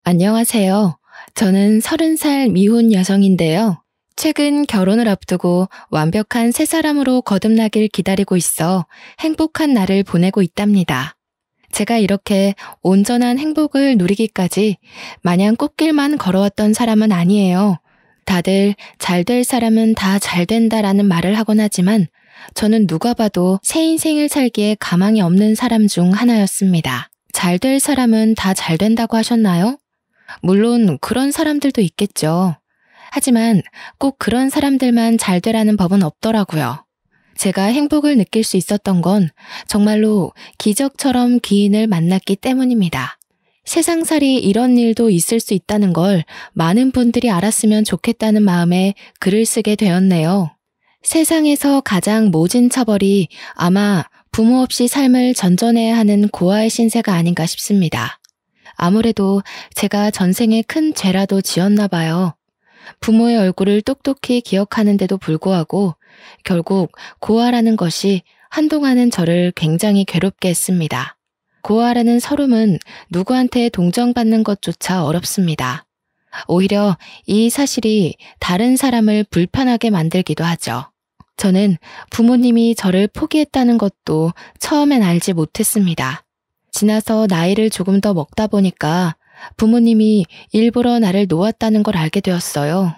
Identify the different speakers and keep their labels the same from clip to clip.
Speaker 1: 안녕하세요. 저는 30살 미혼 여성인데요. 최근 결혼을 앞두고 완벽한 새 사람으로 거듭나길 기다리고 있어 행복한 날을 보내고 있답니다. 제가 이렇게 온전한 행복을 누리기까지 마냥 꽃길만 걸어왔던 사람은 아니에요. 다들 잘 될 사람은 다 잘 된다라는 말을 하곤 하지만 저는 누가 봐도 새 인생을 살기에 가망이 없는 사람 중 하나였습니다. 잘 될 사람은 다 잘 된다고 하셨나요? 물론 그런 사람들도 있겠죠. 하지만 꼭 그런 사람들만 잘 되라는 법은 없더라고요. 제가 행복을 느낄 수 있었던 건 정말로 기적처럼 귀인을 만났기 때문입니다. 세상살이 이런 일도 있을 수 있다는 걸 많은 분들이 알았으면 좋겠다는 마음에 글을 쓰게 되었네요. 세상에서 가장 모진 처벌이 아마 부모 없이 삶을 전전해야 하는 고아의 신세가 아닌가 싶습니다. 아무래도 제가 전생에 큰 죄라도 지었나 봐요. 부모의 얼굴을 똑똑히 기억하는데도 불구하고 결국 고아라는 것이 한동안은 저를 굉장히 괴롭게 했습니다. 고아라는 서름은 누구한테 동정받는 것조차 어렵습니다. 오히려 이 사실이 다른 사람을 불편하게 만들기도 하죠. 저는 부모님이 저를 포기했다는 것도 처음엔 알지 못했습니다. 지나서 나이를 조금 더 먹다 보니까 부모님이 일부러 나를 놓았다는 걸 알게 되었어요.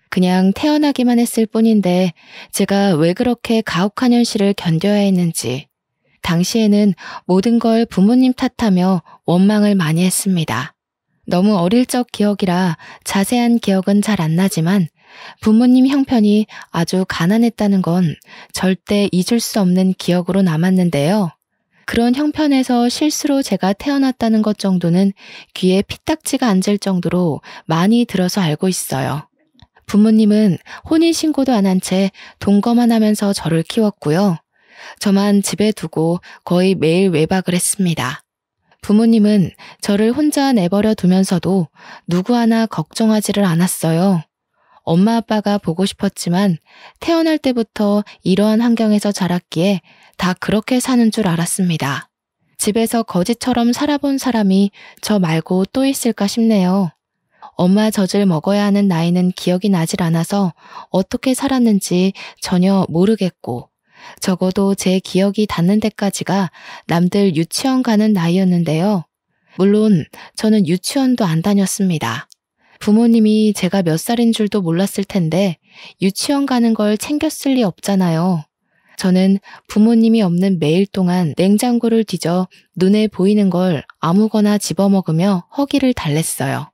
Speaker 1: 그냥 태어나기만 했을 뿐인데 제가 왜 그렇게 가혹한 현실을 견뎌야 했는지. 당시에는 모든 걸 부모님 탓하며 원망을 많이 했습니다. 너무 어릴 적 기억이라 자세한 기억은 잘 안 나지만 부모님 형편이 아주 가난했다는 건 절대 잊을 수 없는 기억으로 남았는데요. 그런 형편에서 실수로 제가 태어났다는 것 정도는 귀에 피딱지가 앉을 정도로 많이 들어서 알고 있어요. 부모님은 혼인신고도 안 한 채 동거만 하면서 저를 키웠고요. 저만 집에 두고 거의 매일 외박을 했습니다. 부모님은 저를 혼자 내버려 두면서도 누구 하나 걱정하지를 않았어요. 엄마 아빠가 보고 싶었지만 태어날 때부터 이러한 환경에서 자랐기에 다 그렇게 사는 줄 알았습니다. 집에서 거지처럼 살아본 사람이 저 말고 또 있을까 싶네요. 엄마 젖을 먹어야 하는 나이는 기억이 나질 않아서 어떻게 살았는지 전혀 모르겠고 적어도 제 기억이 닿는 데까지가 남들 유치원 가는 나이였는데요. 물론 저는 유치원도 안 다녔습니다. 부모님이 제가 몇 살인 줄도 몰랐을 텐데 유치원 가는 걸 챙겼을 리 없잖아요. 저는 부모님이 없는 매일 동안 냉장고를 뒤져 눈에 보이는 걸 아무거나 집어먹으며 허기를 달랬어요.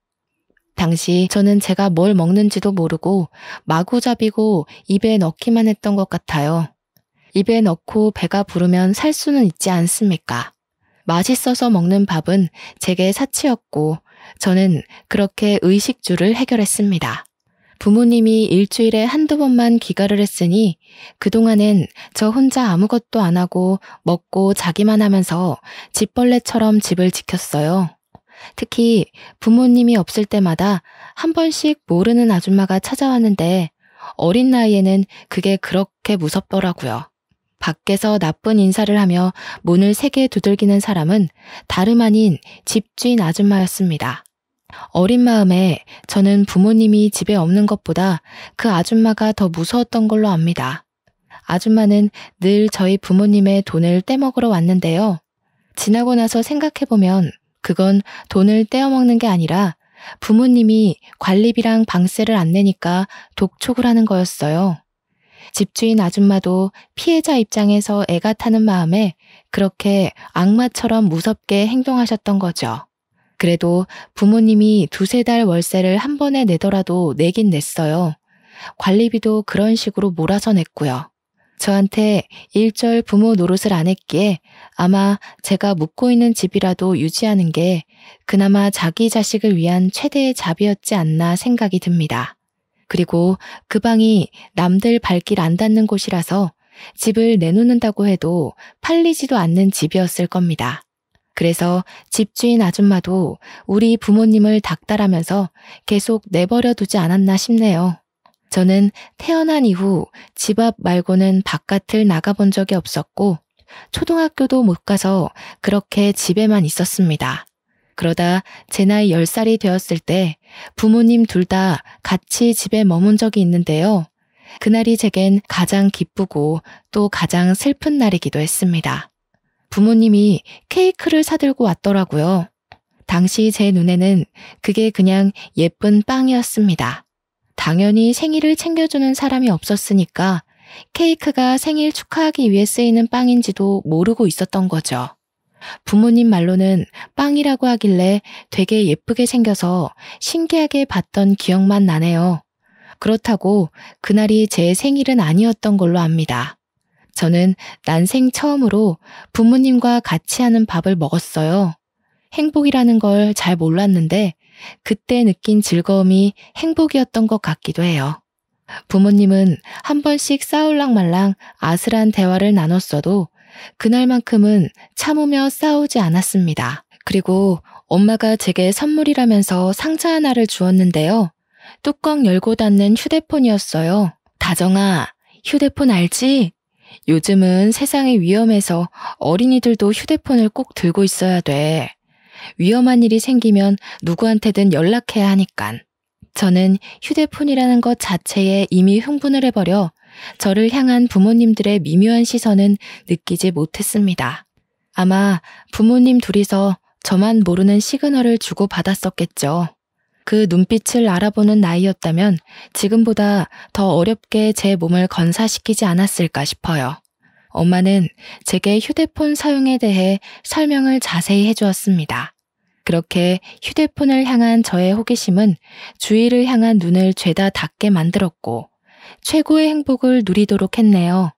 Speaker 1: 당시 저는 제가 뭘 먹는지도 모르고 마구잡이고 입에 넣기만 했던 것 같아요. 입에 넣고 배가 부르면 살 수는 있지 않습니까? 맛있어서 먹는 밥은 제게 사치였고 저는 그렇게 의식주를 해결했습니다. 부모님이 일주일에 한두 번만 귀가를 했으니 그동안엔 저 혼자 아무것도 안 하고 먹고 자기만 하면서 집벌레처럼 집을 지켰어요. 특히 부모님이 없을 때마다 한 번씩 모르는 아줌마가 찾아왔는데 어린 나이에는 그게 그렇게 무섭더라고요. 밖에서 나쁜 인사를 하며 문을 세게 두들기는 사람은 다름 아닌 집주인 아줌마였습니다. 어린 마음에 저는 부모님이 집에 없는 것보다 그 아줌마가 더 무서웠던 걸로 압니다. 아줌마는 늘 저희 부모님의 돈을 떼먹으러 왔는데요. 지나고 나서 생각해보면 그건 돈을 떼어먹는 게 아니라 부모님이 관리비랑 방세를 안 내니까 독촉을 하는 거였어요. 집주인 아줌마도 피해자 입장에서 애가 타는 마음에 그렇게 악마처럼 무섭게 행동하셨던 거죠. 그래도 부모님이 두세 달 월세를 한 번에 내더라도 내긴 냈어요. 관리비도 그런 식으로 몰아서 냈고요. 저한테 일절 부모 노릇을 안 했기에 아마 제가 묵고 있는 집이라도 유지하는 게 그나마 자기 자식을 위한 최대의 자비였지 않나 생각이 듭니다. 그리고 그 방이 남들 발길 안 닿는 곳이라서 집을 내놓는다고 해도 팔리지도 않는 집이었을 겁니다. 그래서 집주인 아줌마도 우리 부모님을 닥달하면서 계속 내버려 두지 않았나 싶네요. 저는 태어난 이후 집 앞 말고는 바깥을 나가본 적이 없었고 초등학교도 못 가서 그렇게 집에만 있었습니다. 그러다 제 나이 10살이 되었을 때 부모님 둘 다 같이 집에 머문 적이 있는데요. 그날이 제겐 가장 기쁘고 또 가장 슬픈 날이기도 했습니다. 부모님이 케이크를 사들고 왔더라고요. 당시 제 눈에는 그게 그냥 예쁜 빵이었습니다. 당연히 생일을 챙겨주는 사람이 없었으니까 케이크가 생일 축하하기 위해 쓰이는 빵인지도 모르고 있었던 거죠. 부모님 말로는 빵이라고 하길래 되게 예쁘게 생겨서 신기하게 봤던 기억만 나네요. 그렇다고 그날이 제 생일은 아니었던 걸로 압니다. 저는 난생 처음으로 부모님과 같이 하는 밥을 먹었어요. 행복이라는 걸 잘 몰랐는데 그때 느낀 즐거움이 행복이었던 것 같기도 해요. 부모님은 한 번씩 싸울랑말랑 아슬한 대화를 나눴어도 그날만큼은 참으며 싸우지 않았습니다. 그리고 엄마가 제게 선물이라면서 상자 하나를 주었는데요. 뚜껑 열고 닫는 휴대폰이었어요. 다정아, 휴대폰 알지? 요즘은 세상이 위험해서 어린이들도 휴대폰을 꼭 들고 있어야 돼. 위험한 일이 생기면 누구한테든 연락해야 하니깐. 저는 휴대폰이라는 것 자체에 이미 흥분을 해버려 저를 향한 부모님들의 미묘한 시선은 느끼지 못했습니다. 아마 부모님 둘이서 저만 모르는 시그널을 주고받았었겠죠. 그 눈빛을 알아보는 나이였다면 지금보다 더 어렵게 제 몸을 건사시키지 않았을까 싶어요. 엄마는 제게 휴대폰 사용에 대해 설명을 자세히 해주었습니다. 그렇게 휴대폰을 향한 저의 호기심은 주위를 향한 눈을 죄다 닫게 만들었고 최고의 행복을 누리도록 했네요.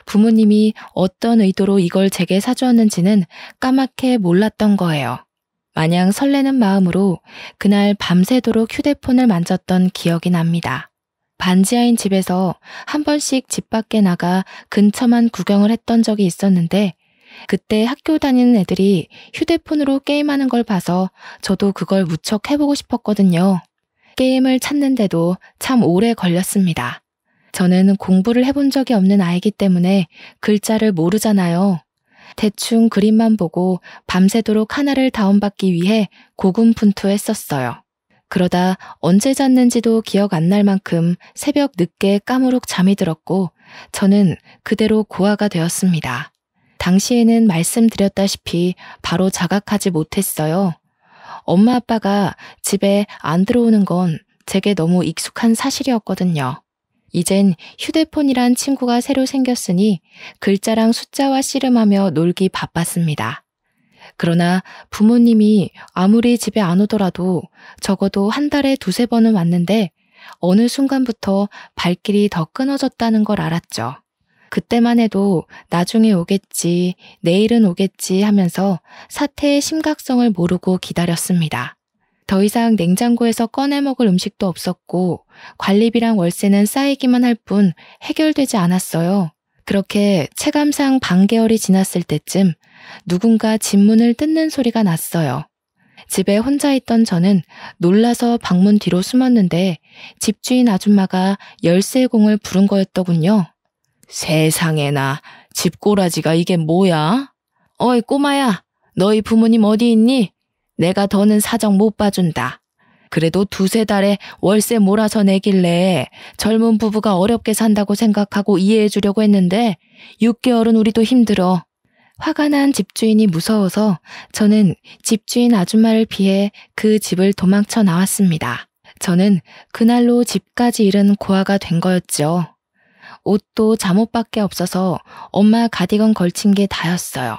Speaker 1: 부모님이 어떤 의도로 이걸 제게 사주었는지는 까맣게 몰랐던 거예요. 마냥 설레는 마음으로 그날 밤새도록 휴대폰을 만졌던 기억이 납니다. 반지하인 집에서 한 번씩 집 밖에 나가 근처만 구경을 했던 적이 있었는데 그때 학교 다니는 애들이 휴대폰으로 게임하는 걸 봐서 저도 그걸 무척 해보고 싶었거든요. 게임을 찾는데도 참 오래 걸렸습니다. 저는 공부를 해본 적이 없는 아이기 때문에 글자를 모르잖아요. 대충 그림만 보고 밤새도록 하나를 다운받기 위해 고군분투했었어요. 그러다 언제 잤는지도 기억 안 날 만큼 새벽 늦게 까무룩 잠이 들었고 저는 그대로 고아가 되었습니다. 당시에는 말씀드렸다시피 바로 자각하지 못했어요. 엄마 아빠가 집에 안 들어오는 건 제게 너무 익숙한 사실이었거든요. 이젠 휴대폰이란 친구가 새로 생겼으니 글자랑 숫자와 씨름하며 놀기 바빴습니다. 그러나 부모님이 아무리 집에 안 오더라도 적어도 한 달에 2-3번은 왔는데 어느 순간부터 발길이 더 끊어졌다는 걸 알았죠. 그때만 해도 나중에 오겠지, 내일은 오겠지 하면서 사태의 심각성을 모르고 기다렸습니다. 더 이상 냉장고에서 꺼내 먹을 음식도 없었고 관리비랑 월세는 쌓이기만 할 뿐 해결되지 않았어요. 그렇게 체감상 반개월이 지났을 때쯤 누군가 집 문을 뜯는 소리가 났어요. 집에 혼자 있던 저는 놀라서 방문 뒤로 숨었는데 집주인 아줌마가 열쇠공을 부른 거였더군요. 세상에나, 집꼬라지가 이게 뭐야? 어이 꼬마야, 너희 부모님 어디 있니? 내가 더는 사정 못 봐준다. 그래도 2-3달에 월세 몰아서 내길래 젊은 부부가 어렵게 산다고 생각하고 이해해주려고 했는데 6개월은 우리도 힘들어. 화가 난 집주인이 무서워서 저는 집주인 아줌마를 피해 그 집을 도망쳐 나왔습니다. 저는 그날로 집까지 잃은 고아가 된 거였죠. 옷도 잠옷밖에 없어서 엄마 가디건 걸친 게 다였어요.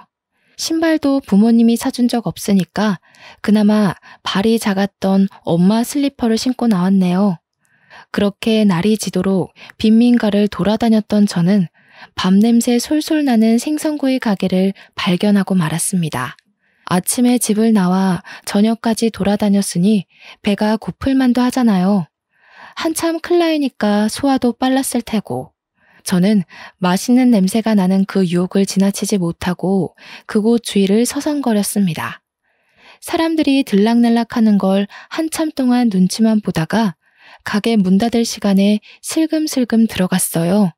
Speaker 1: 신발도 부모님이 사준 적 없으니까 그나마 발이 작았던 엄마 슬리퍼를 신고 나왔네요. 그렇게 날이 지도록 빈민가를 돌아다녔던 저는 밤냄새 솔솔 나는 생선구이 가게를 발견하고 말았습니다. 아침에 집을 나와 저녁까지 돌아다녔으니 배가 고플 만도 하잖아요. 한참 클 나이니까 소화도 빨랐을 테고. 저는 맛있는 냄새가 나는 그 유혹을 지나치지 못하고 그곳 주위를 서성거렸습니다. 사람들이 들락날락하는 걸 한참 동안 눈치만 보다가 가게 문 닫을 시간에 슬금슬금 들어갔어요.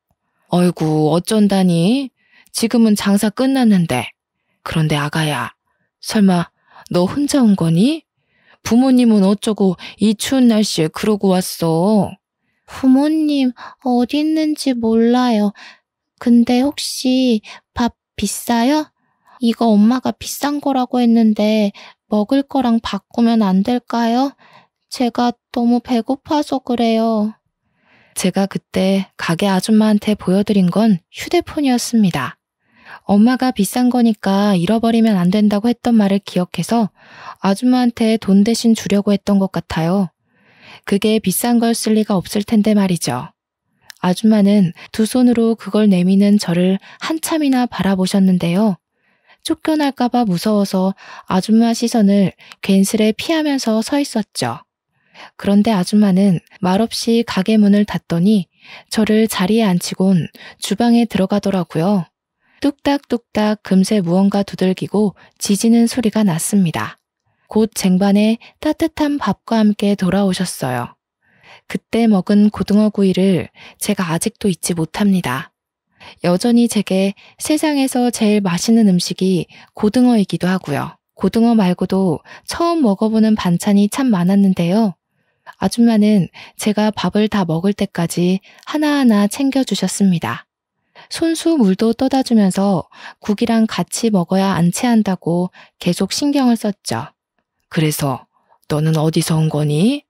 Speaker 1: 어이구, 어쩐다니? 지금은 장사 끝났는데. 그런데 아가야, 설마 너 혼자 온 거니? 부모님은 어쩌고 이 추운 날씨에 그러고 왔어?
Speaker 2: 부모님 어디 있는지 몰라요. 근데 혹시 밥 비싸요? 이거 엄마가 비싼 거라고 했는데 먹을 거랑 바꾸면 안 될까요? 제가 너무 배고파서 그래요.
Speaker 1: 제가 그때 가게 아줌마한테 보여드린 건 휴대폰이었습니다. 엄마가 비싼 거니까 잃어버리면 안 된다고 했던 말을 기억해서 아줌마한테 돈 대신 주려고 했던 것 같아요. 그게 비싼 걸 쓸 리가 없을 텐데 말이죠. 아줌마는 두 손으로 그걸 내미는 저를 한참이나 바라보셨는데요. 쫓겨날까봐 무서워서 아줌마 시선을 괜스레 피하면서 서 있었죠. 그런데 아줌마는 말없이 가게 문을 닫더니 저를 자리에 앉히곤 주방에 들어가더라고요. 뚝딱뚝딱 금세 무언가 두들기고 지지는 소리가 났습니다. 곧 쟁반에 따뜻한 밥과 함께 돌아오셨어요. 그때 먹은 고등어 구이를 제가 아직도 잊지 못합니다. 여전히 제게 세상에서 제일 맛있는 음식이 고등어이기도 하고요. 고등어 말고도 처음 먹어보는 반찬이 참 많았는데요. 아줌마는 제가 밥을 다 먹을 때까지 하나하나 챙겨주셨습니다. 손수 물도 떠다 주면서 국이랑 같이 먹어야 안 체한다고 계속 신경을 썼죠. 그래서 너는 어디서 온 거니?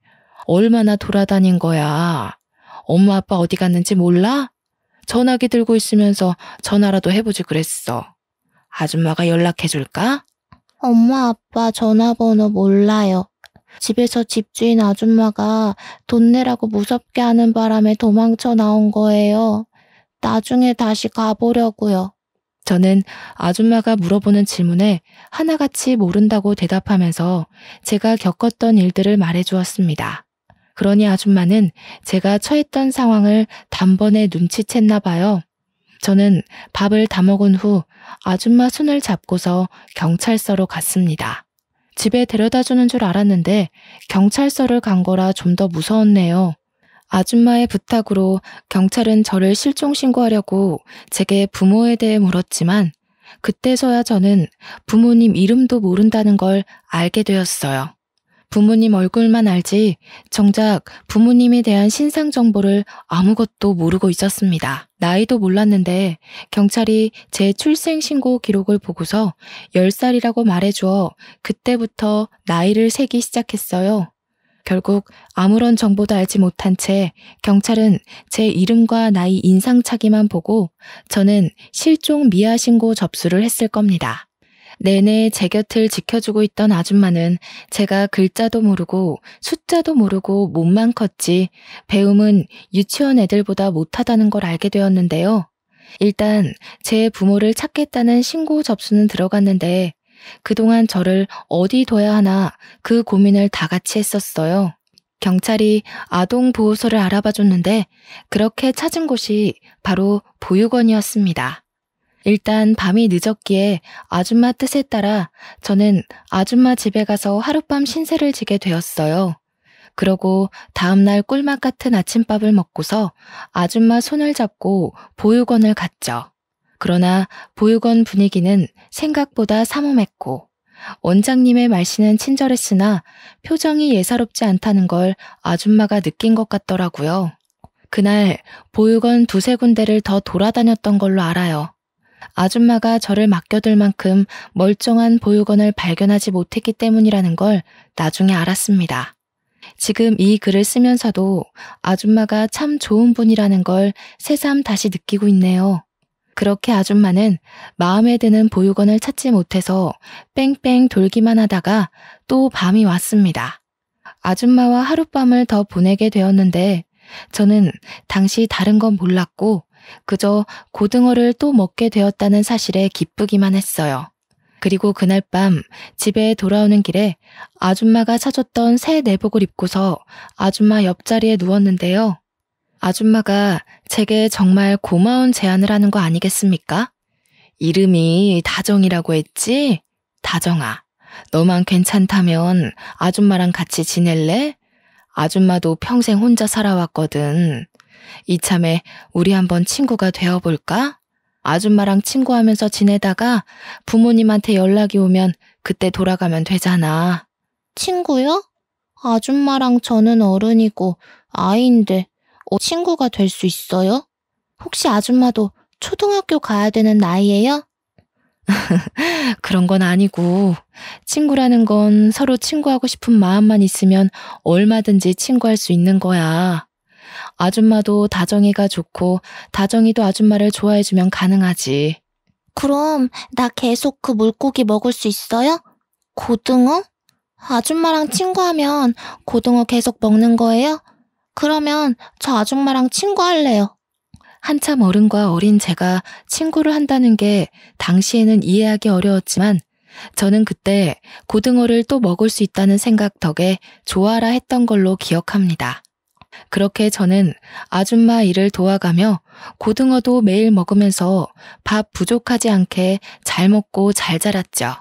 Speaker 1: 얼마나 돌아다닌 거야? 엄마 아빠 어디 갔는지 몰라? 전화기 들고 있으면서 전화라도 해보지 그랬어. 아줌마가 연락해줄까?
Speaker 2: 엄마 아빠 전화번호 몰라요. 집에서 집주인 아줌마가 돈 내라고 무섭게 하는 바람에 도망쳐 나온 거예요. 나중에 다시 가보려고요.
Speaker 1: 저는 아줌마가 물어보는 질문에 하나같이 모른다고 대답하면서 제가 겪었던 일들을 말해주었습니다. 그러니 아줌마는 제가 처했던 상황을 단번에 눈치챘나 봐요. 저는 밥을 다 먹은 후 아줌마 손을 잡고서 경찰서로 갔습니다. 집에 데려다주는 줄 알았는데 경찰서를 간 거라 좀 더 무서웠네요. 아줌마의 부탁으로 경찰은 저를 실종 신고하려고 제게 부모에 대해 물었지만 그때서야 저는 부모님 이름도 모른다는 걸 알게 되었어요. 부모님 얼굴만 알지 정작 부모님에 대한 신상 정보를 아무것도 모르고 있었습니다. 나이도 몰랐는데 경찰이 제 출생신고 기록을 보고서 10살이라고 말해주어 그때부터 나이를 세기 시작했어요. 결국 아무런 정보도 알지 못한 채 경찰은 제 이름과 나이 인상착의만 보고 저는 실종 미아 신고 접수를 했을 겁니다. 내내 제 곁을 지켜주고 있던 아줌마는 제가 글자도 모르고 숫자도 모르고 몸만 컸지 배움은 유치원 애들보다 못하다는 걸 알게 되었는데요. 일단 제 부모를 찾겠다는 신고 접수는 들어갔는데 그동안 저를 어디 둬야 하나 그 고민을 다 같이 했었어요. 경찰이 아동보호소를 알아봐줬는데 그렇게 찾은 곳이 바로 보육원이었습니다. 일단 밤이 늦었기에 아줌마 뜻에 따라 저는 아줌마 집에 가서 하룻밤 신세를 지게 되었어요. 그러고 다음날 꿀맛 같은 아침밥을 먹고서 아줌마 손을 잡고 보육원을 갔죠. 그러나 보육원 분위기는 생각보다 삼엄했고 원장님의 말씨는 친절했으나 표정이 예사롭지 않다는 걸 아줌마가 느낀 것 같더라고요. 그날 보육원 두세 군데를 더 돌아다녔던 걸로 알아요. 아줌마가 저를 맡겨둘 만큼 멀쩡한 보육원을 발견하지 못했기 때문이라는 걸 나중에 알았습니다. 지금 이 글을 쓰면서도 아줌마가 참 좋은 분이라는 걸 새삼 다시 느끼고 있네요. 그렇게 아줌마는 마음에 드는 보육원을 찾지 못해서 뺑뺑 돌기만 하다가 또 밤이 왔습니다. 아줌마와 하룻밤을 더 보내게 되었는데 저는 당시 다른 건 몰랐고 그저 고등어를 또 먹게 되었다는 사실에 기쁘기만 했어요. 그리고 그날 밤 집에 돌아오는 길에 아줌마가 사줬던 새 내복을 입고서 아줌마 옆자리에 누웠는데요. 아줌마가 제게 정말 고마운 제안을 하는 거 아니겠습니까? 이름이 다정이라고 했지? 다정아, 너만 괜찮다면 아줌마랑 같이 지낼래? 아줌마도 평생 혼자 살아왔거든. 이참에 우리 한번 친구가 되어볼까? 아줌마랑 친구하면서 지내다가 부모님한테 연락이 오면 그때 돌아가면 되잖아.
Speaker 2: 친구요? 아줌마랑 저는 어른이고 아이인데 친구가 될 수 있어요? 혹시 아줌마도 초등학교 가야 되는 나이예요?
Speaker 1: 그런 건 아니고 친구라는 건 서로 친구하고 싶은 마음만 있으면 얼마든지 친구할 수 있는 거야. 아줌마도 다정이가 좋고 다정이도 아줌마를 좋아해주면 가능하지.
Speaker 2: 그럼 나 계속 그 물고기 먹을 수 있어요? 고등어? 아줌마랑 친구하면 고등어 계속 먹는 거예요? 그러면 저 아줌마랑 친구할래요.
Speaker 1: 한참 어른과 어린 제가 친구를 한다는 게 당시에는 이해하기 어려웠지만 저는 그때 고등어를 또 먹을 수 있다는 생각 덕에 좋아라 했던 걸로 기억합니다. 그렇게 저는 아줌마 일을 도와가며 고등어도 매일 먹으면서 밥 부족하지 않게 잘 먹고 잘 자랐죠.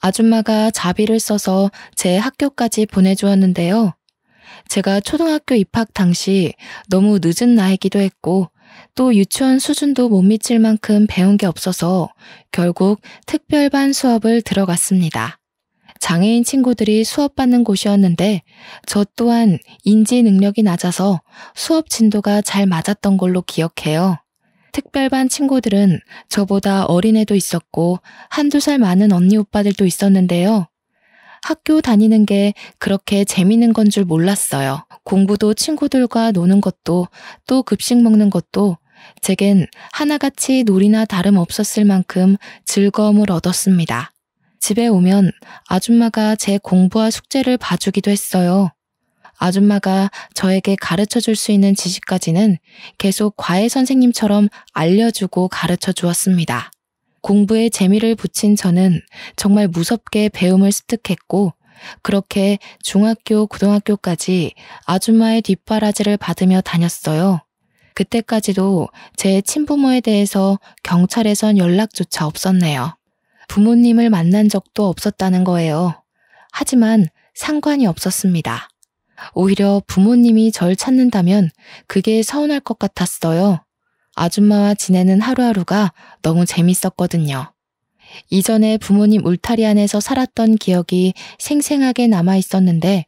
Speaker 1: 아줌마가 자비를 써서 제 학교까지 보내주었는데요. 제가 초등학교 입학 당시 너무 늦은 나이기도 했고 또 유치원 수준도 못 미칠 만큼 배운 게 없어서 결국 특별반 수업을 들어갔습니다. 장애인 친구들이 수업받는 곳이었는데 저 또한 인지 능력이 낮아서 수업 진도가 잘 맞았던 걸로 기억해요. 특별반 친구들은 저보다 어린 애도 있었고 한두 살 많은 언니 오빠들도 있었는데요. 학교 다니는 게 그렇게 재미있는 건 줄 몰랐어요. 공부도 친구들과 노는 것도 또 급식 먹는 것도 제겐 하나같이 놀이나 다름없었을 만큼 즐거움을 얻었습니다. 집에 오면 아줌마가 제 공부와 숙제를 봐주기도 했어요. 아줌마가 저에게 가르쳐 줄 수 있는 지식까지는 계속 과외 선생님처럼 알려주고 가르쳐 주었습니다. 공부에 재미를 붙인 저는 정말 무섭게 배움을 습득했고 그렇게 중학교, 고등학교까지 아줌마의 뒷바라지를 받으며 다녔어요. 그때까지도 제 친부모에 대해서 경찰에선 연락조차 없었네요. 부모님을 만난 적도 없었다는 거예요. 하지만 상관이 없었습니다. 오히려 부모님이 절 찾는다면 그게 서운할 것 같았어요. 아줌마와 지내는 하루하루가 너무 재밌었거든요. 이전에 부모님 울타리 안에서 살았던 기억이 생생하게 남아 있었는데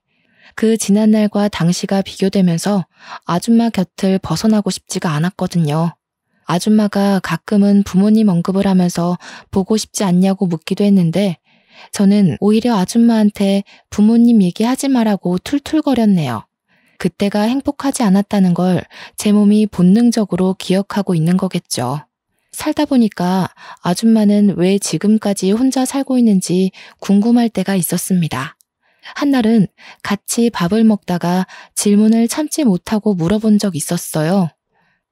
Speaker 1: 그 지난날과 당시가 비교되면서 아줌마 곁을 벗어나고 싶지가 않았거든요. 아줌마가 가끔은 부모님 언급을 하면서 보고 싶지 않냐고 묻기도 했는데 저는 오히려 아줌마한테 부모님 얘기하지 말라고 툴툴거렸네요. 그때가 행복하지 않았다는 걸 제 몸이 본능적으로 기억하고 있는 거겠죠. 살다 보니까 아줌마는 왜 지금까지 혼자 살고 있는지 궁금할 때가 있었습니다. 한날은 같이 밥을 먹다가 질문을 참지 못하고 물어본 적 있었어요.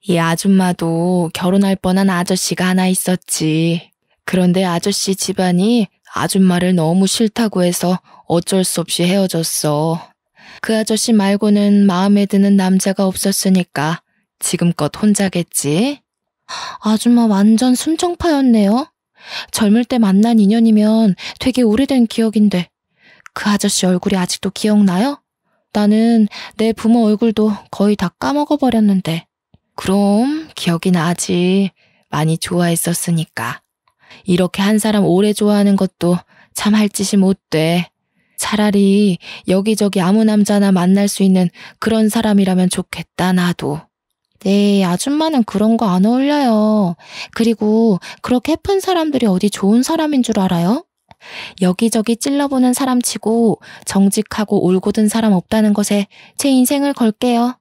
Speaker 1: 이 아줌마도 결혼할 뻔한 아저씨가 하나 있었지. 그런데 아저씨 집안이 아줌마를 너무 싫다고 해서 어쩔 수 없이 헤어졌어. 그 아저씨 말고는 마음에 드는 남자가 없었으니까 지금껏 혼자겠지?
Speaker 2: 아줌마 완전 순정파였네요. 젊을 때 만난 인연이면 되게 오래된 기억인데 그 아저씨 얼굴이 아직도 기억나요? 나는 내 부모 얼굴도 거의 다 까먹어버렸는데.
Speaker 1: 그럼 기억이 나지. 많이 좋아했었으니까. 이렇게 한 사람 오래 좋아하는 것도 참 할 짓이 못 돼. 차라리 여기저기 아무 남자나 만날 수 있는 그런 사람이라면 좋겠다, 나도.
Speaker 2: 네, 아줌마는 그런 거 안 어울려요. 그리고 그렇게 예쁜 사람들이 어디 좋은 사람인 줄 알아요? 여기저기 찔러보는 사람 치고 정직하고 올곧은 사람 없다는 것에 제 인생을 걸게요.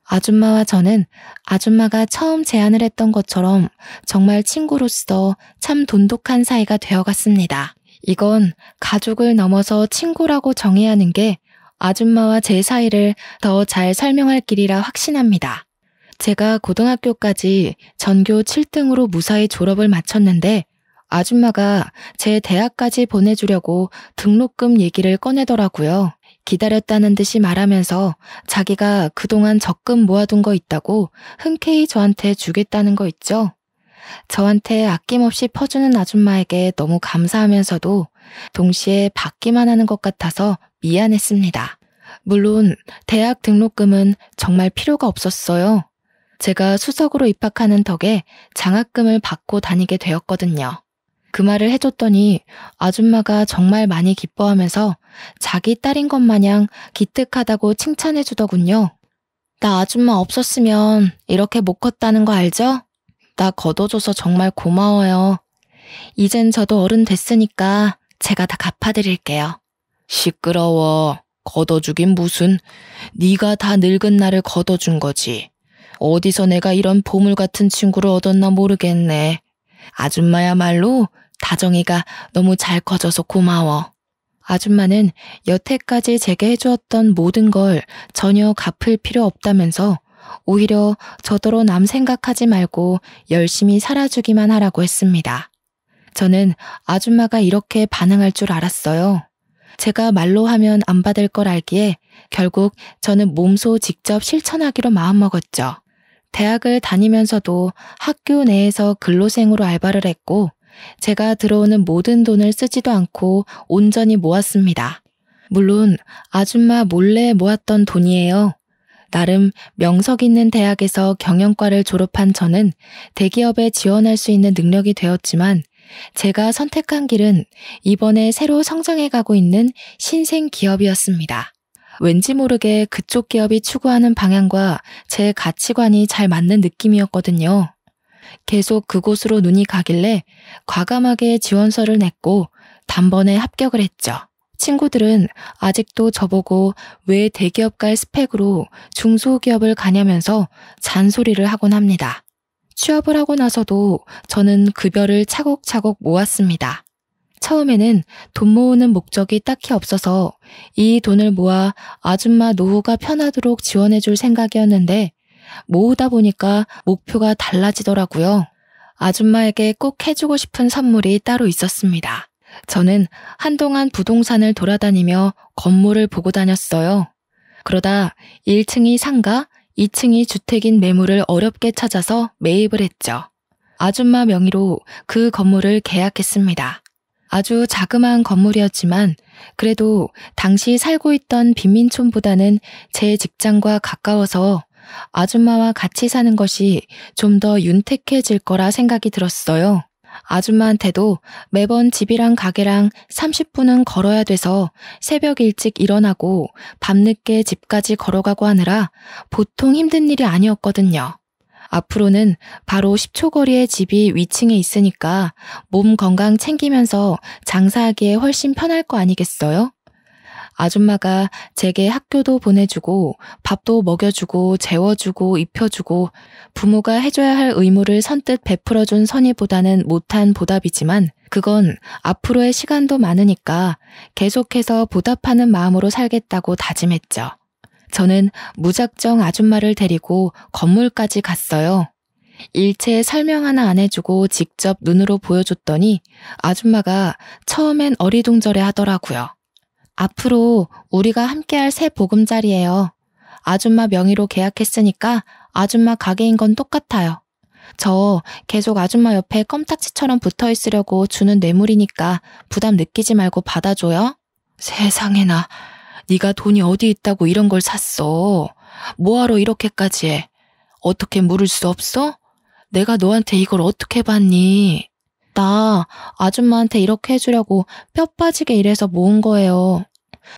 Speaker 2: 아줌마와 저는 아줌마가 처음 제안을 했던 것처럼 정말 친구로서 참 돈독한 사이가 되어갔습니다. 이건 가족을 넘어서 친구라고 정해야 하는 게 아줌마와 제 사이를 더 잘 설명할 길이라 확신합니다. 제가 고등학교까지 전교 7등으로 무사히 졸업을 마쳤는데 아줌마가 제 대학까지 보내주려고 등록금 얘기를 꺼내더라고요. 기다렸다는 듯이 말하면서 자기가 그동안 적금 모아둔 거 있다고 흔쾌히 저한테 주겠다는 거 있죠. 저한테 아낌없이 퍼주는 아줌마에게 너무 감사하면서도 동시에 받기만 하는 것 같아서 미안했습니다. 물론 대학 등록금은 정말 필요가 없었어요. 제가 수석으로 입학하는 덕에 장학금을 받고 다니게 되었거든요.
Speaker 1: 그 말을 해줬더니 아줌마가 정말 많이 기뻐하면서 자기 딸인 것 마냥 기특하다고 칭찬해주더군요. 나 아줌마 없었으면 이렇게 못 컸다는 거 알죠? 나 걷어줘서 정말 고마워요. 이젠 저도 어른 됐으니까 제가 다 갚아드릴게요. 시끄러워. 걷어주긴 무슨. 네가 다 늙은 나를 걷어준 거지. 어디서 내가 이런 보물 같은 친구를 얻었나 모르겠네. 아줌마야말로 다정이가 너무 잘 커져서 고마워. 아줌마는 여태까지 제게 해주었던 모든 걸 전혀 갚을 필요 없다면서 오히려 저더러 남 생각하지 말고 열심히 살아주기만 하라고 했습니다. 저는 아줌마가 이렇게 반응할 줄 알았어요. 제가 말로 하면 안 받을 걸 알기에 결국 저는 몸소 직접 실천하기로 마음먹었죠. 대학을 다니면서도 학교 내에서 근로생으로 알바를 했고 제가 들어오는 모든 돈을 쓰지도 않고 온전히 모았습니다. 물론 아줌마 몰래 모았던 돈이에요. 나름 명석 있는 대학에서 경영과를 졸업한 저는 대기업에 지원할 수 있는 능력이 되었지만 제가 선택한 길은 이번에 새로 성장해가고 있는 신생 기업이었습니다. 왠지 모르게 그쪽 기업이 추구하는 방향과 제 가치관이 잘 맞는 느낌이었거든요. 계속 그곳으로 눈이 가길래 과감하게 지원서를 냈고 단번에 합격을 했죠. 친구들은 아직도 저보고 왜 대기업 갈 스펙으로 중소기업을 가냐면서 잔소리를 하곤 합니다. 취업을 하고 나서도 저는 급여를 차곡차곡 모았습니다. 처음에는 돈 모으는 목적이 딱히 없어서 이 돈을 모아 아줌마 노후가 편하도록 지원해줄 생각이었는데 모으다 보니까 목표가 달라지더라고요. 아줌마에게 꼭 해주고 싶은 선물이 따로 있었습니다. 저는 한동안 부동산을 돌아다니며 건물을 보고 다녔어요. 그러다 1층이 상가, 2층이 주택인 매물을 어렵게 찾아서 매입을 했죠. 아줌마 명의로 그 건물을 계약했습니다. 아주 자그마한 건물이었지만 그래도 당시 살고 있던 빈민촌보다는 제 직장과 가까워서 아줌마와 같이 사는 것이 좀 더 윤택해질 거라 생각이 들었어요. 아줌마한테도 매번 집이랑 가게랑 30분은 걸어야 돼서 새벽 일찍 일어나고 밤늦게 집까지 걸어가고 하느라 보통 힘든 일이 아니었거든요. 앞으로는 바로 10초 거리의 집이 위층에 있으니까 몸 건강 챙기면서 장사하기에 훨씬 편할 거 아니겠어요? 아줌마가 제게 학교도 보내주고 밥도 먹여주고 재워주고 입혀주고 부모가 해줘야 할 의무를 선뜻 베풀어준 선의보다는 못한 보답이지만 그건 앞으로의 시간도 많으니까 계속해서 보답하는 마음으로 살겠다고 다짐했죠. 저는 무작정 아줌마를 데리고 건물까지 갔어요. 일체 설명 하나 안 해주고 직접 눈으로 보여줬더니 아줌마가 처음엔 어리둥절해 하더라고요. 앞으로 우리가 함께할 새 보금자리예요. 아줌마 명의로 계약했으니까 아줌마 가게인 건 똑같아요. 저 계속 아줌마 옆에 껌딱지처럼 붙어 있으려고 주는 뇌물이니까 부담 느끼지 말고 받아줘요. 세상에나, 네가 돈이 어디 있다고 이런 걸 샀어. 뭐하러 이렇게까지 해. 어떻게 물을 수 없어? 내가 너한테 이걸 어떻게 받니? 나 아줌마한테 이렇게 해주려고 뼈 빠지게 일해서 모은 거예요.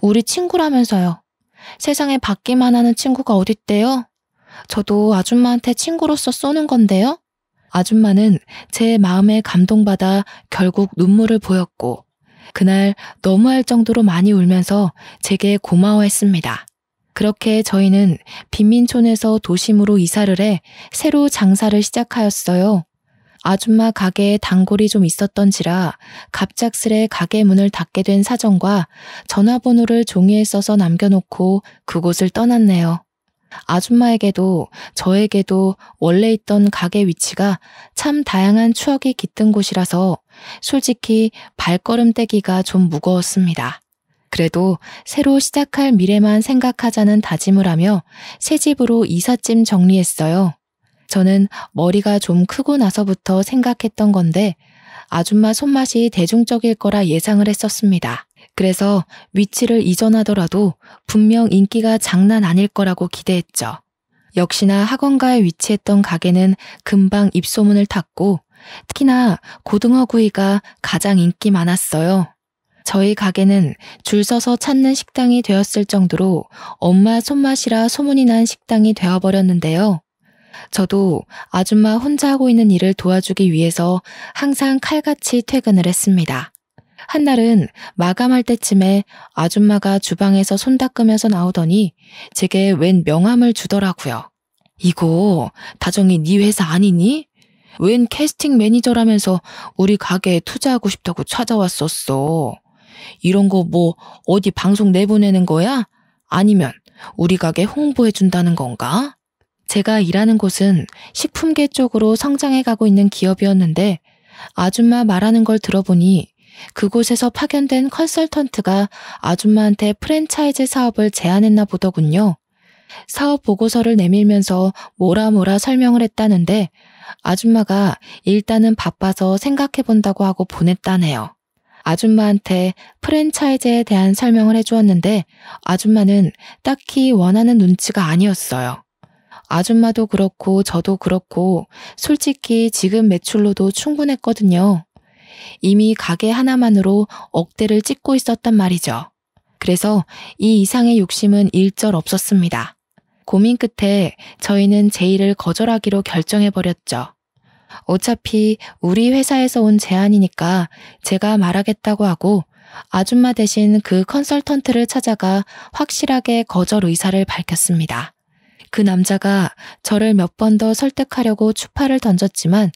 Speaker 1: 우리 친구라면서요. 세상에 받기만 하는 친구가 어딨대요? 저도 아줌마한테 친구로서 쏘는 건데요. 아줌마는 제 마음에 감동받아 결국 눈물을 보였고 그날 너무할 정도로 많이 울면서 제게 고마워했습니다. 그렇게 저희는 빈민촌에서 도심으로 이사를 해 새로 장사를 시작하였어요. 아줌마 가게에 단골이 좀 있었던지라 갑작스레 가게 문을 닫게 된 사정과 전화번호를 종이에 써서 남겨놓고 그곳을 떠났네요. 아줌마에게도 저에게도 원래 있던 가게 위치가 참 다양한 추억이 깃든 곳이라서 솔직히 발걸음 떼기가 좀 무거웠습니다. 그래도 새로 시작할 미래만 생각하자는 다짐을 하며 새 집으로 이삿짐 정리했어요. 저는 머리가 좀 크고 나서부터 생각했던 건데 아줌마 손맛이 대중적일 거라 예상을 했었습니다. 그래서 위치를 이전하더라도 분명 인기가 장난 아닐 거라고 기대했죠. 역시나 학원가에 위치했던 가게는 금방 입소문을 탔고 특히나 고등어구이가 가장 인기 많았어요. 저희 가게는 줄 서서 찾는 식당이 되었을 정도로 엄마 손맛이라 소문이 난 식당이 되어버렸는데요. 저도 아줌마 혼자 하고 있는 일을 도와주기 위해서 항상 칼같이 퇴근을 했습니다. 한날은 마감할 때쯤에 아줌마가 주방에서 손 닦으면서 나오더니 제게 웬 명함을 주더라고요. 이거 다정이 네 회사 아니니? 웬 캐스팅 매니저라면서 우리 가게에 투자하고 싶다고 찾아왔었어. 이런 거 뭐 어디 방송 내보내는 거야? 아니면 우리 가게 홍보해준다는 건가? 제가 일하는 곳은 식품계 쪽으로 성장해 가고 있는 기업이었는데 아줌마 말하는 걸 들어보니 그곳에서 파견된 컨설턴트가 아줌마한테 프랜차이즈 사업을 제안했나 보더군요. 사업 보고서를 내밀면서 뭐라 설명을 했다는데 아줌마가 일단은 바빠서 생각해본다고 하고 보냈다네요. 아줌마한테 프랜차이즈에 대한 설명을 해주었는데 아줌마는 딱히 원하는 눈치가 아니었어요. 아줌마도 그렇고 저도 그렇고 솔직히 지금 매출로도 충분했거든요. 이미 가게 하나만으로 억대를 찍고 있었단 말이죠. 그래서 이 이상의 욕심은 일절 없었습니다. 고민 끝에 저희는 제의를 거절하기로 결정해버렸죠. 어차피 우리 회사에서 온 제안이니까 제가 말하겠다고 하고 아줌마 대신 그 컨설턴트를 찾아가 확실하게 거절 의사를 밝혔습니다. 그 남자가 저를 몇 번 더 설득하려고 추파를 던졌지만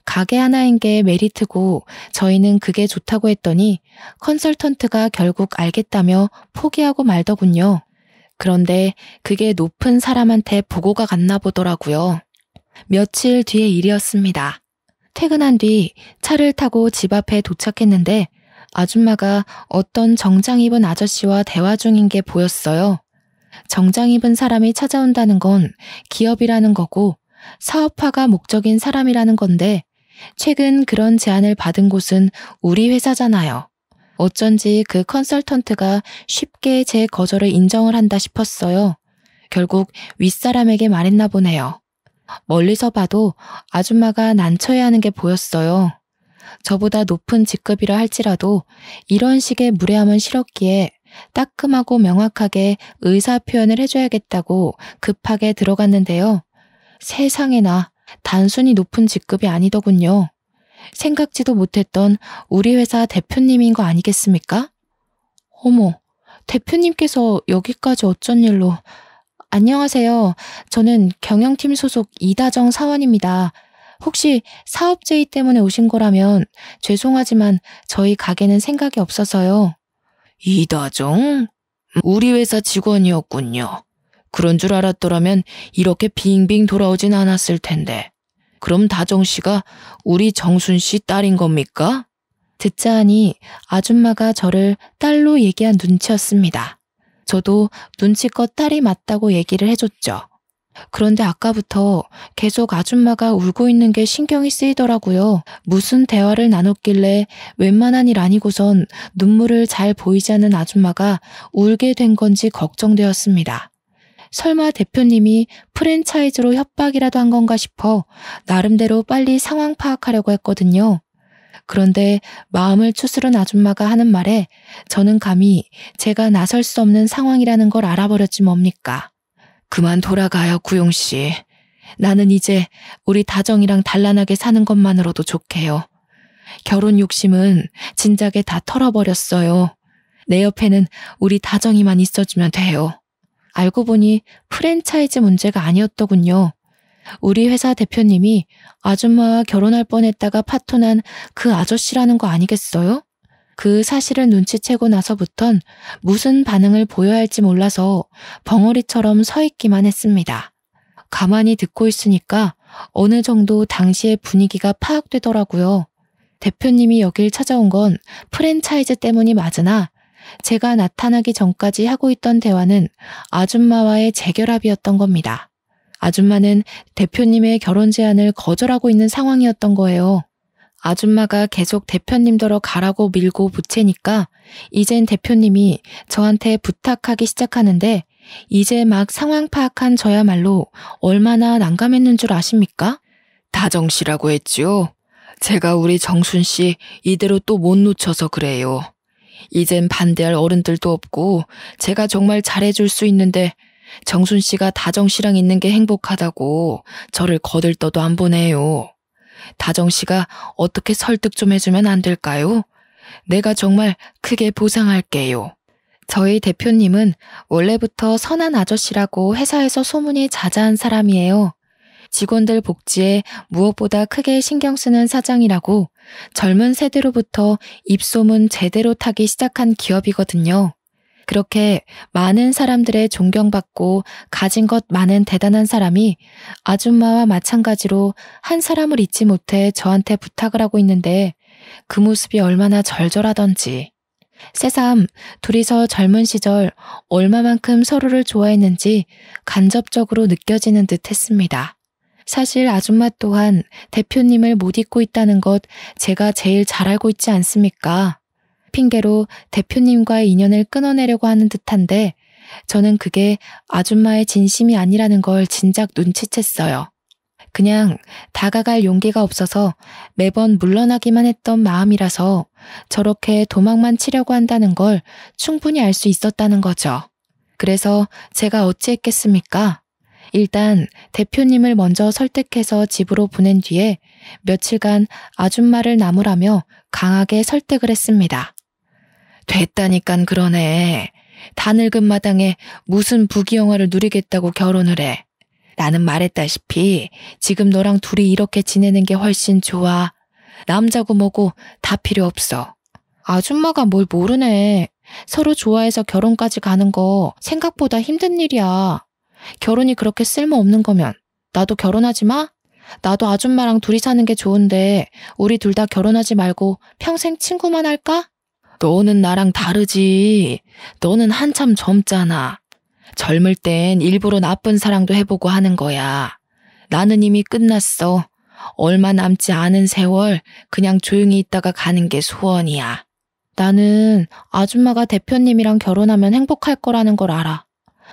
Speaker 1: 가게 하나인 게 메리트고 저희는 그게 좋다고 했더니 컨설턴트가 결국 알겠다며 포기하고 말더군요. 그런데 그게 높은 사람한테 보고가 갔나 보더라고요. 며칠 뒤의 일이었습니다. 퇴근한 뒤 차를 타고 집 앞에 도착했는데 아줌마가 어떤 정장 입은 아저씨와 대화 중인 게 보였어요. 정장 입은 사람이 찾아온다는 건 기업이라는 거고 사업화가 목적인 사람이라는 건데 최근 그런 제안을 받은 곳은 우리 회사잖아요. 어쩐지 그 컨설턴트가 쉽게 제 거절을 인정을 한다 싶었어요. 결국 윗사람에게 말했나 보네요. 멀리서 봐도 아줌마가 난처해하는 게 보였어요. 저보다 높은 직급이라 할지라도 이런 식의 무례함은 싫었기에 따끔하고 명확하게 의사표현을 해줘야겠다고 급하게 들어갔는데요. 세상에나 단순히 높은 직급이 아니더군요. 생각지도 못했던 우리 회사 대표님인 거 아니겠습니까? 어머, 대표님께서 여기까지 어쩐 일로... 안녕하세요. 저는 경영팀 소속 이다정 사원입니다. 혹시 사업 제의 때문에 오신 거라면 죄송하지만 저희 가게는 생각이 없어서요. 이다정? 우리 회사 직원이었군요. 그런 줄 알았더라면 이렇게 빙빙 돌아오진 않았을 텐데. 그럼 다정 씨가 우리 정순 씨 딸인 겁니까? 듣자 하니 아줌마가 저를 딸로 얘기한 눈치였습니다. 저도 눈치껏 딸이 맞다고 얘기를 해줬죠. 그런데 아까부터 계속 아줌마가 울고 있는 게 신경이 쓰이더라고요. 무슨 대화를 나눴길래 웬만한 일 아니고선 눈물을 잘 보이지 않는 아줌마가 울게 된 건지 걱정되었습니다. 설마 대표님이 프랜차이즈로 협박이라도 한 건가 싶어 나름대로 빨리 상황 파악하려고 했거든요. 그런데 마음을 추스른 아줌마가 하는 말에 저는 감히 제가 나설 수 없는 상황이라는 걸 알아버렸지 뭡니까. 그만 돌아가요, 구용씨. 나는 이제 우리 다정이랑 단란하게 사는 것만으로도 좋게요. 결혼 욕심은 진작에 다 털어버렸어요. 내 옆에는 우리 다정이만 있어주면 돼요. 알고 보니 프랜차이즈 문제가 아니었더군요. 우리 회사 대표님이 아줌마와 결혼할 뻔했다가 파토난 그 아저씨라는 거 아니겠어요? 그 사실을 눈치채고 나서부턴 무슨 반응을 보여야 할지 몰라서 벙어리처럼 서 있기만 했습니다. 가만히 듣고 있으니까 어느 정도 당시의 분위기가 파악되더라고요. 대표님이 여길 찾아온 건 프랜차이즈 때문이 맞으나 제가 나타나기 전까지 하고 있던 대화는 아줌마와의 재결합이었던 겁니다. 아줌마는 대표님의 결혼 제안을 거절하고 있는 상황이었던 거예요. 아줌마가 계속 대표님더러 가라고 밀고 부채니까 이젠 대표님이 저한테 부탁하기 시작하는데 이제 막 상황 파악한 저야말로 얼마나 난감했는 줄 아십니까? 다정 씨라고 했지요. 제가 우리 정순 씨 이대로 또 못 놓쳐서 그래요. 이젠 반대할 어른들도 없고 제가 정말 잘해줄 수 있는데 정순 씨가 다정 씨랑 있는 게 행복하다고 저를 거들떠도 안 보내요. 다정 씨가 어떻게 설득 좀 해주면 안 될까요? 내가 정말 크게 보상할게요. 저희 대표님은 원래부터 선한 아저씨라고 회사에서 소문이 자자한 사람이에요. 직원들 복지에 무엇보다 크게 신경 쓰는 사장이라고 젊은 세대로부터 입소문 제대로 타기 시작한 기업이거든요. 그렇게 많은 사람들의 존경받고 가진 것 많은 대단한 사람이 아줌마와 마찬가지로 한 사람을 잊지 못해 저한테 부탁을 하고 있는데 그 모습이 얼마나 절절하던지. 새삼 둘이서 젊은 시절 얼마만큼 서로를 좋아했는지 간접적으로 느껴지는 듯 했습니다. 사실 아줌마 또한 대표님을 못 잊고 있다는 것 제가 제일 잘 알고 있지 않습니까? 핑계로 대표님과의 인연을 끊어내려고 하는 듯한데 저는 그게 아줌마의 진심이 아니라는 걸 진작 눈치챘어요. 그냥 다가갈 용기가 없어서 매번 물러나기만 했던 마음이라서 저렇게 도망만 치려고 한다는 걸 충분히 알 수 있었다는 거죠. 그래서 제가 어찌했겠습니까? 일단 대표님을 먼저 설득해서 집으로 보낸 뒤에 며칠간 아줌마를 나무라며 강하게 설득을 했습니다. 됐다니깐 그러네. 다 늙은 마당에 무슨 부귀영화를 누리겠다고 결혼을 해. 나는 말했다시피 지금 너랑 둘이 이렇게 지내는 게 훨씬 좋아. 남자고 뭐고 다 필요 없어. 아줌마가 뭘 모르네. 서로 좋아해서 결혼까지 가는 거 생각보다 힘든 일이야. 결혼이 그렇게 쓸모없는 거면 나도 결혼하지 마? 나도 아줌마랑 둘이 사는 게 좋은데 우리 둘 다 결혼하지 말고 평생 친구만 할까? 너는 나랑 다르지. 너는 한참 젊잖아. 젊을 땐 일부러 나쁜 사랑도 해보고 하는 거야. 나는 이미 끝났어. 얼마 남지 않은 세월 그냥 조용히 있다가 가는 게 소원이야. 나는 아줌마가 대표님이랑 결혼하면 행복할 거라는 걸 알아.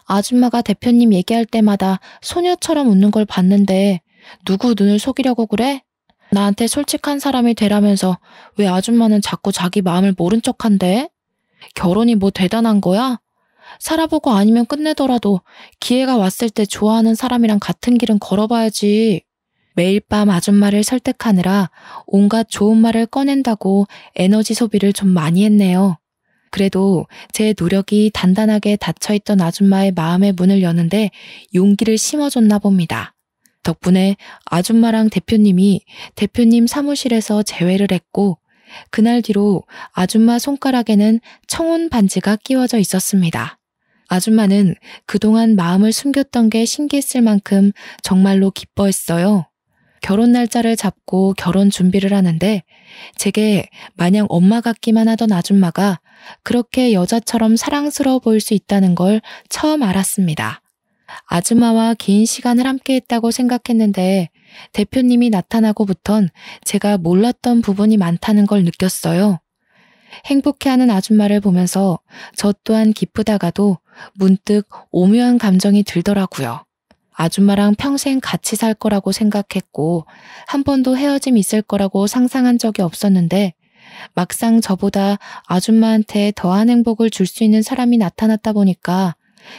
Speaker 1: 아줌마가 대표님 얘기할 때마다 소녀처럼 웃는 걸 봤는데 누구 눈을 속이려고 그래? 나한테 솔직한 사람이 되라면서 왜 아줌마는 자꾸 자기 마음을 모른 척한대? 결혼이 뭐 대단한 거야? 살아보고 아니면 끝내더라도 기회가 왔을 때 좋아하는 사람이랑 같은 길은 걸어봐야지. 매일 밤 아줌마를 설득하느라 온갖 좋은 말을 꺼낸다고 에너지 소비를 좀 많이 했네요. 그래도 제 노력이 단단하게 닫혀있던 아줌마의 마음의 문을 여는데 용기를 심어줬나 봅니다. 덕분에 아줌마랑 대표님이 대표님 사무실에서 재회를 했고 그날 뒤로 아줌마 손가락에는 청혼 반지가 끼워져 있었습니다. 아줌마는 그동안 마음을 숨겼던 게 신기했을 만큼 정말로 기뻐했어요. 결혼 날짜를 잡고 결혼 준비를 하는데 제게 마냥 엄마 같기만 하던 아줌마가 그렇게 여자처럼 사랑스러워 보일 수 있다는 걸 처음 알았습니다. 아줌마와 긴 시간을 함께 했다고 생각했는데 대표님이 나타나고부턴 제가 몰랐던 부분이 많다는 걸 느꼈어요. 행복해하는 아줌마를 보면서 저 또한 기쁘다가도 문득 오묘한 감정이 들더라고요. 아줌마랑 평생 같이 살 거라고 생각했고 한 번도 헤어짐 있을 거라고 상상한 적이 없었는데 막상 저보다 아줌마한테 더한 행복을 줄 수 있는 사람이 나타났다 보니까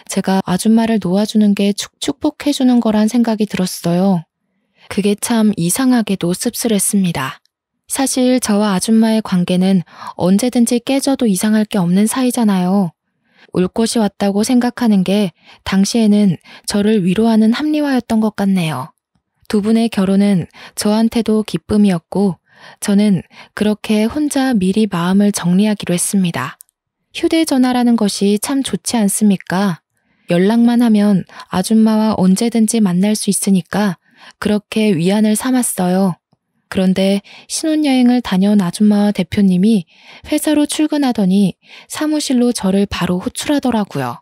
Speaker 1: 제가 아줌마를 놓아주는 게 축복해주는 거란 생각이 들었어요. 그게 참 이상하게도 씁쓸했습니다. 사실 저와 아줌마의 관계는 언제든지 깨져도 이상할 게 없는 사이잖아요. 올 것이 왔다고 생각하는 게 당시에는 저를 위로하는 합리화였던 것 같네요. 두 분의 결혼은 저한테도 기쁨이었고 저는 그렇게 혼자 미리 마음을 정리하기로 했습니다. 휴대전화라는 것이 참 좋지 않습니까? 연락만 하면 아줌마와 언제든지 만날 수 있으니까 그렇게 위안을 삼았어요. 그런데 신혼여행을 다녀온 아줌마와 대표님이 회사로 출근하더니 사무실로 저를 바로 호출하더라고요.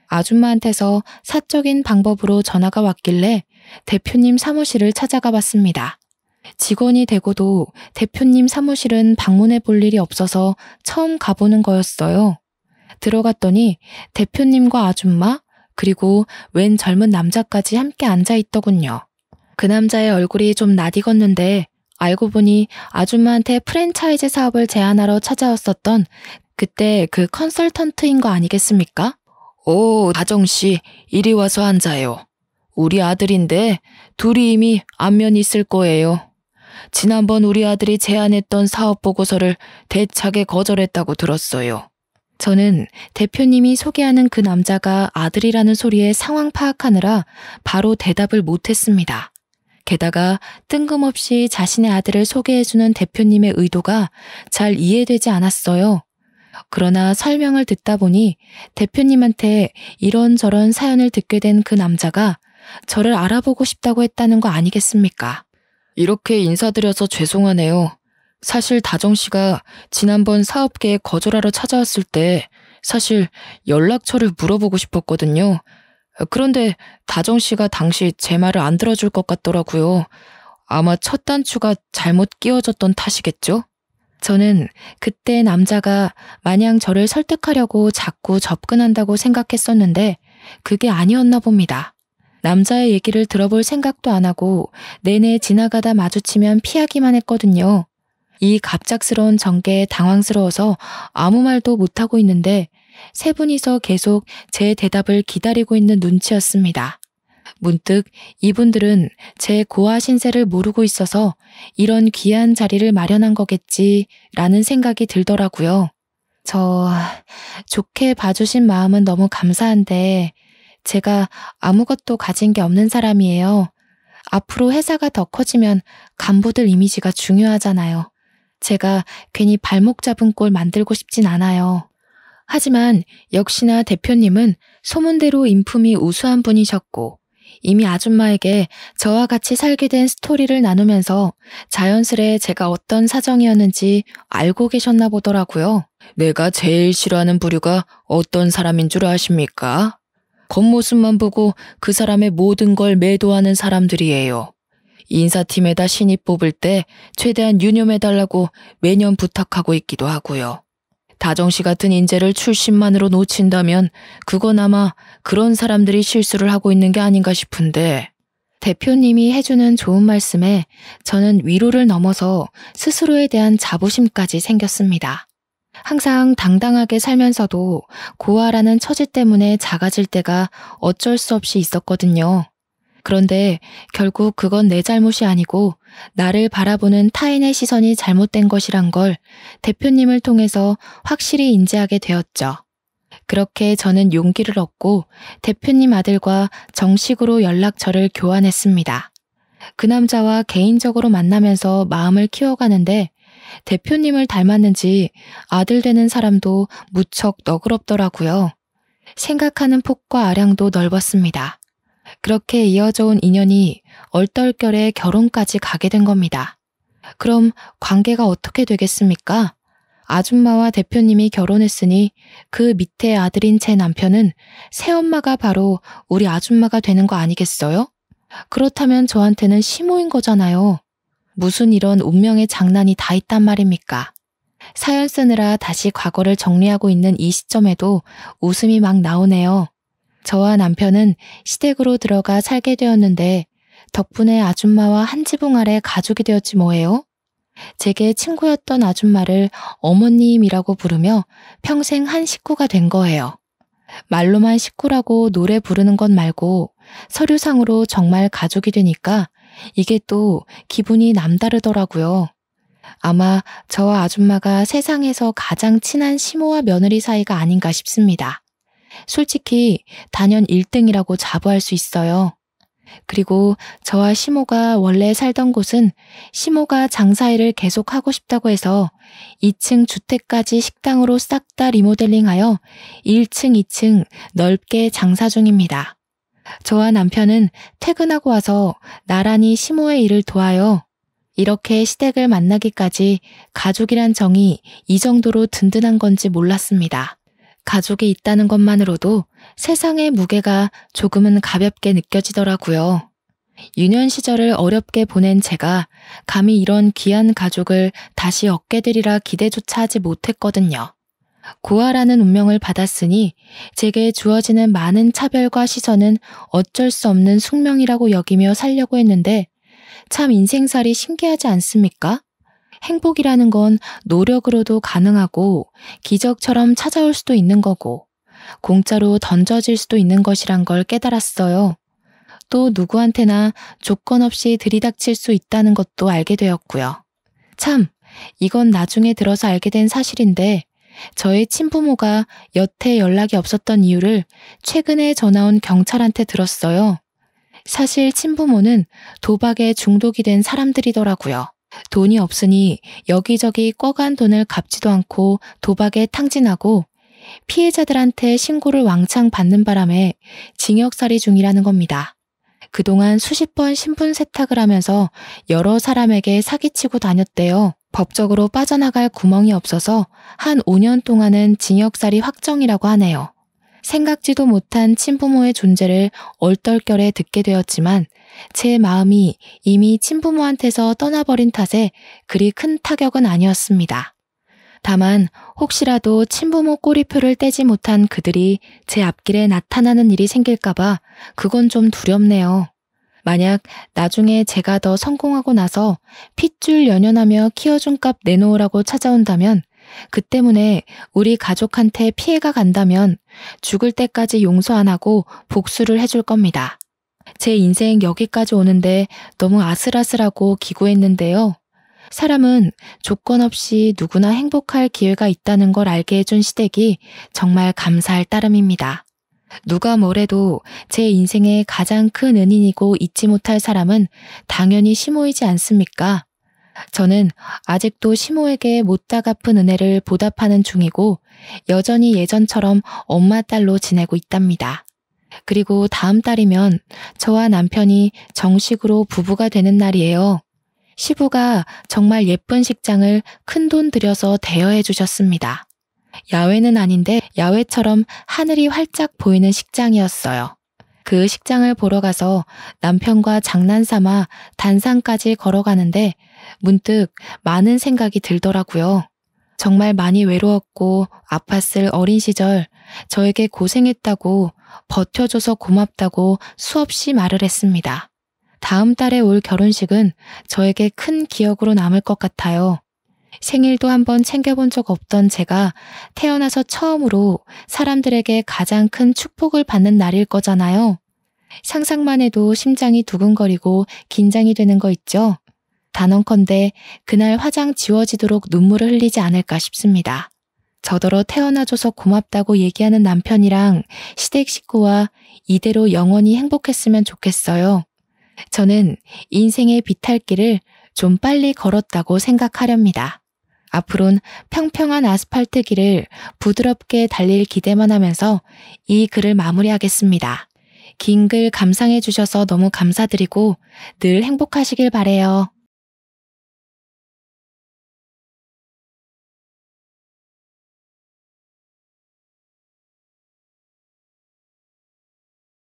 Speaker 1: 아줌마한테서 사적인 방법으로 전화가 왔길래 대표님 사무실을 찾아가 봤습니다. 직원이 되고도 대표님 사무실은 방문해 볼 일이 없어서 처음 가보는 거였어요. 들어갔더니 대표님과 아줌마 그리고 웬 젊은 남자까지 함께 앉아 있더군요. 그 남자의 얼굴이 좀 낯익었는데 알고 보니 아줌마한테 프랜차이즈 사업을 제안하러 찾아왔었던 그때 그 컨설턴트인 거 아니겠습니까? 오, 다정씨, 이리 와서 앉아요. 우리 아들인데 둘이 이미 안면이 있을 거예요. 지난번 우리 아들이 제안했던 사업 보고서를 대차게 거절했다고 들었어요. 저는 대표님이 소개하는 그 남자가 아들이라는 소리에 상황 파악하느라 바로 대답을 못했습니다. 게다가 뜬금없이 자신의 아들을 소개해주는 대표님의 의도가 잘 이해되지 않았어요. 그러나 설명을 듣다 보니 대표님한테 이런저런 사연을 듣게 된 그 남자가 저를 알아보고 싶다고 했다는 거 아니겠습니까? 이렇게 인사드려서 죄송하네요. 사실 다정씨가 지난번 사업 계획 거절하러 찾아왔을 때 사실 연락처를 물어보고 싶었거든요. 그런데 다정씨가 당시 제 말을 안 들어줄 것 같더라고요. 아마 첫 단추가 잘못 끼워졌던 탓이겠죠? 저는 그때 남자가 마냥 저를 설득하려고 자꾸 접근한다고 생각했었는데 그게 아니었나 봅니다. 남자의 얘기를 들어볼 생각도 안 하고 내내 지나가다 마주치면 피하기만 했거든요. 이 갑작스러운 전개에 당황스러워서 아무 말도 못하고 있는데 세 분이서 계속 제 대답을 기다리고 있는 눈치였습니다. 문득 이분들은 제 고아 신세를 모르고 있어서 이런 귀한 자리를 마련한 거겠지라는 생각이 들더라고요. 좋게 봐주신 마음은 너무 감사한데 제가 아무것도 가진 게 없는 사람이에요. 앞으로 회사가 더 커지면 간부들 이미지가 중요하잖아요. 제가 괜히 발목 잡은 꼴 만들고 싶진 않아요. 하지만 역시나 대표님은 소문대로 인품이 우수한 분이셨고 이미 아줌마에게 저와 같이 살게 된 스토리를 나누면서 자연스레 제가 어떤 사정이었는지 알고 계셨나 보더라고요. 내가 제일 싫어하는 부류가 어떤 사람인 줄 아십니까? 겉모습만 보고 그 사람의 모든 걸 매도하는 사람들이에요. 인사팀에다 신입 뽑을 때 최대한 유념해달라고 매년 부탁하고 있기도 하고요. 다정씨 같은 인재를 출신만으로 놓친다면 그건 아마 그런 사람들이 실수를 하고 있는 게 아닌가 싶은데 대표님이 해주는 좋은 말씀에 저는 위로를 넘어서 스스로에 대한 자부심까지 생겼습니다. 항상 당당하게 살면서도 고아라는 처지 때문에 작아질 때가 어쩔 수 없이 있었거든요. 그런데 결국 그건 내 잘못이 아니고 나를 바라보는 타인의 시선이 잘못된 것이란 걸 대표님을 통해서 확실히 인지하게 되었죠. 그렇게 저는 용기를 얻고 대표님 아들과 정식으로 연락처를 교환했습니다. 그 남자와 개인적으로 만나면서 마음을 키워가는데 대표님을 닮았는지 아들 되는 사람도 무척 너그럽더라고요. 생각하는 폭과 아량도 넓었습니다. 그렇게 이어져 온 인연이 얼떨결에 결혼까지 가게 된 겁니다. 그럼 관계가 어떻게 되겠습니까? 아줌마와 대표님이 결혼했으니 그 밑에 아들인 제 남편은 새엄마가 바로 우리 아줌마가 되는 거 아니겠어요? 그렇다면 저한테는 시모인 거잖아요. 무슨 이런 운명의 장난이 다 있단 말입니까? 사연 쓰느라 다시 과거를 정리하고 있는 이 시점에도 웃음이 막 나오네요. 저와 남편은 시댁으로 들어가 살게 되었는데 덕분에 아줌마와 한 지붕 아래 가족이 되었지 뭐예요? 제게 친구였던 아줌마를 어머님이라고 부르며 평생 한 식구가 된 거예요. 말로만 식구라고 노래 부르는 것 말고 서류상으로 정말 가족이 되니까 이게 또 기분이 남다르더라고요. 아마 저와 아줌마가 세상에서 가장 친한 시모와 며느리 사이가 아닌가 싶습니다. 솔직히 단연 1등이라고 자부할 수 있어요. 그리고 저와 시모가 원래 살던 곳은 시모가 장사일을 계속하고 싶다고 해서 2층 주택까지 식당으로 싹 다 리모델링하여 1층, 2층 넓게 장사 중입니다. 저와 남편은 퇴근하고 와서 나란히 시모의 일을 도와요. 이렇게 시댁을 만나기까지 가족이란 정이 이 정도로 든든한 건지 몰랐습니다. 가족이 있다는 것만으로도 세상의 무게가 조금은 가볍게 느껴지더라고요. 유년 시절을 어렵게 보낸 제가 감히 이런 귀한 가족을 다시 얻게 되리라 기대조차 하지 못했거든요. 고아라는 운명을 받았으니 제게 주어지는 많은 차별과 시선은 어쩔 수 없는 숙명이라고 여기며 살려고 했는데 참 인생살이 신기하지 않습니까? 행복이라는 건 노력으로도 가능하고 기적처럼 찾아올 수도 있는 거고 공짜로 던져질 수도 있는 것이란 걸 깨달았어요. 또 누구한테나 조건 없이 들이닥칠 수 있다는 것도 알게 되었고요. 참, 이건 나중에 들어서 알게 된 사실인데 저의 친부모가 여태 연락이 없었던 이유를 최근에 전화온 경찰한테 들었어요. 사실 친부모는 도박에 중독이 된 사람들이더라고요. 돈이 없으니 여기저기 꿔간 돈을 갚지도 않고 도박에 탕진하고 피해자들한테 신고를 왕창 받는 바람에 징역살이 중이라는 겁니다. 그동안 수십 번 신분 세탁을 하면서 여러 사람에게 사기치고 다녔대요. 법적으로 빠져나갈 구멍이 없어서 한 5년 동안은 징역살이 확정이라고 하네요. 생각지도 못한 친부모의 존재를 얼떨결에 듣게 되었지만 제 마음이 이미 친부모한테서 떠나버린 탓에 그리 큰 타격은 아니었습니다. 다만 혹시라도 친부모 꼬리표를 떼지 못한 그들이 제 앞길에 나타나는 일이 생길까봐 그건 좀 두렵네요. 만약 나중에 제가 더 성공하고 나서 핏줄 연연하며 키워준 값 내놓으라고 찾아온다면 그 때문에 우리 가족한테 피해가 간다면 죽을 때까지 용서 안 하고 복수를 해줄 겁니다. 제 인생 여기까지 오는데 너무 아슬아슬하고 기구했는데요. 사람은 조건 없이 누구나 행복할 기회가 있다는 걸 알게 해준 시댁이 정말 감사할 따름입니다. 누가 뭐래도 제 인생의 가장 큰 은인이고 잊지 못할 사람은 당연히 시모이지 않습니까? 저는 아직도 시모에게 못다 갚은 은혜를 보답하는 중이고 여전히 예전처럼 엄마 딸로 지내고 있답니다. 그리고 다음 달이면 저와 남편이 정식으로 부부가 되는 날이에요. 시부가 정말 예쁜 식장을 큰돈 들여서 대여해 주셨습니다. 야외는 아닌데 야외처럼 하늘이 활짝 보이는 식장이었어요. 그 식장을 보러 가서 남편과 장난삼아 단상까지 걸어가는데 문득 많은 생각이 들더라고요. 정말 많이 외로웠고 아팠을 어린 시절 저에게 고생했다고 버텨줘서 고맙다고 수없이 말을 했습니다. 다음 달에 올 결혼식은 저에게 큰 기억으로 남을 것 같아요. 생일도 한번 챙겨본 적 없던 제가 태어나서 처음으로 사람들에게 가장 큰 축복을 받는 날일 거잖아요. 상상만 해도 심장이 두근거리고 긴장이 되는 거 있죠? 단언컨대 그날 화장 지워지도록 눈물을 흘리지 않을까 싶습니다. 저더러 태어나줘서 고맙다고 얘기하는 남편이랑 시댁 식구와 이대로 영원히 행복했으면 좋겠어요. 저는 인생의 비탈길을 좀 빨리 걸었다고 생각하렵니다. 앞으론 평평한 아스팔트 길을 부드럽게 달릴 기대만 하면서 이 글을 마무리하겠습니다. 긴 글 감상해 주셔서 너무 감사드리고 늘 행복하시길 바래요.